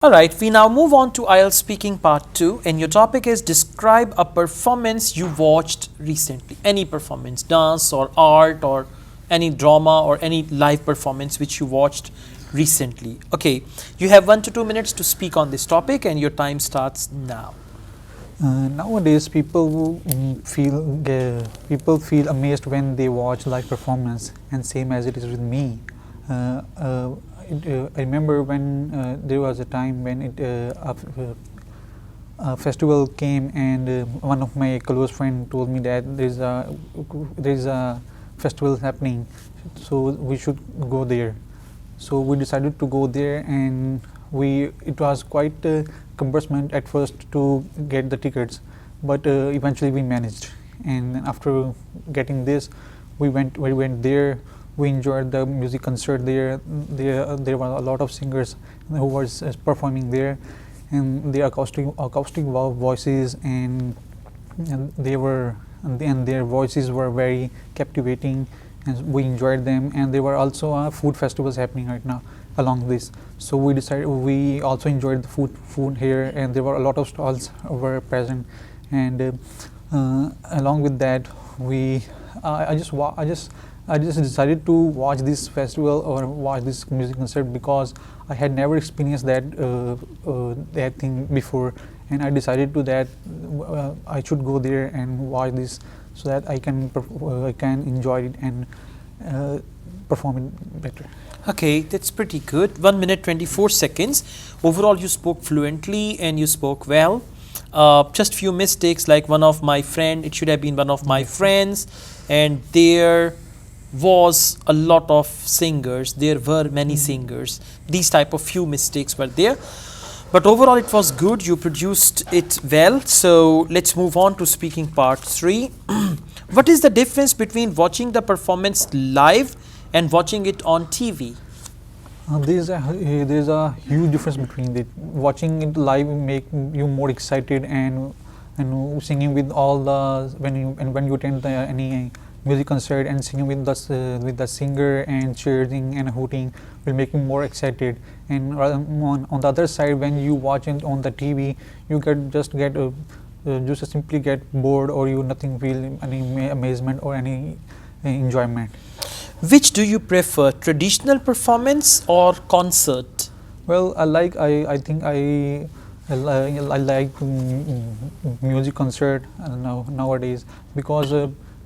Alright, we now move on to IELTS speaking part 2, and your topic is describe a performance you watched recently. Any performance, dance or art or any drama or any live performance which you watched recently. Okay, you have 1 to 2 minutes to speak on this topic and your time starts now. Nowadays, people feel amazed when they watch live performance, and same as it is with me. I remember when there was a time when a festival came, and one of my close friends told me that there is a festival happening, so we should go there. So we decided to go there, and it was quite cumbersome at first to get the tickets, but eventually we managed. And after getting this, we went there. We enjoyed the music concert there. There were a lot of singers who were performing there, and their acoustic voices and their voices were very captivating, and we enjoyed them. And there were also food festivals happening right now along this. So we also enjoyed the food here, and there were a lot of stalls were present. And along with that, I just decided to watch this festival or watch this music concert because I had never experienced that thing before, and I decided to that I should go there and watch this so that I can enjoy it and perform it better. Okay, that's pretty good. 1 minute 24 seconds. Overall, you spoke fluently and you spoke well. Just few mistakes, like one of my friend, it should have been one of my friends, and there was a lot of singers, there were many singers. These type of few mistakes were there, but overall it was good. You produced it well. So let's move on to speaking part 3. What is the difference between watching the performance live and watching it on TV? There's a huge difference between it. Watching it live make you more excited, and singing with all the when you attend any music concert and singing with the singer and cheering and hooting will make you more excited. And on the other side, when you watch it on the TV, you just simply get bored, or you nothing feel any amazement or any enjoyment. Which do you prefer, traditional performance or concert? Well, I like music concert nowadays because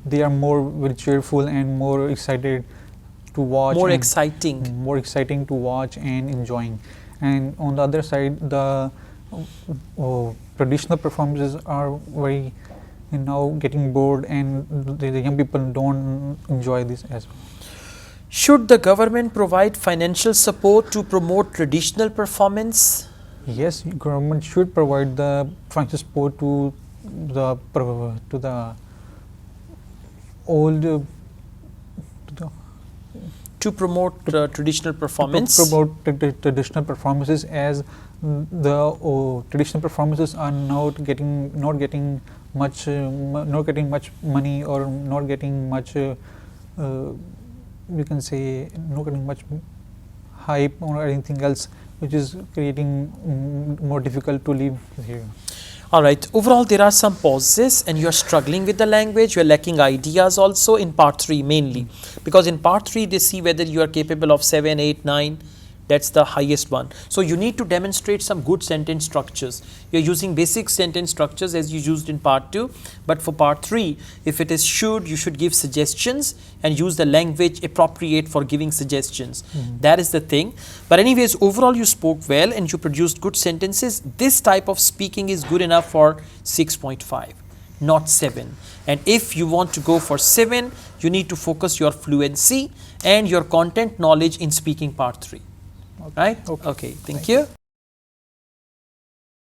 they are very cheerful and more excited to watch. More exciting to watch and enjoying. And on the other side, the traditional performances are very getting bored, and the young people don't enjoy this as well. Should the government provide financial support to promote traditional performance? Yes, government should provide the financial support to the old to promote traditional performance. To promote traditional performances, as the traditional performances are not getting much money, or not getting much you can say not getting much hype or anything else, which is creating more difficult to live here. Alright, overall there are some pauses and you are struggling with the language, you are lacking ideas also in part 3 mainly, because in part 3 they see whether you are capable of 7, 8, 9, that's the highest one. So you need to demonstrate some good sentence structures. You are using basic sentence structures as you used in part 2, but for part 3, if it is should, you should give suggestions and use the language appropriate for giving suggestions. That is the thing. But anyways, overall you spoke well and you produced good sentences. This type of speaking is good enough for 6.5, not 7. And if you want to go for 7, you need to focus your fluency and your content knowledge in speaking part 3. Right? Okay, thank you.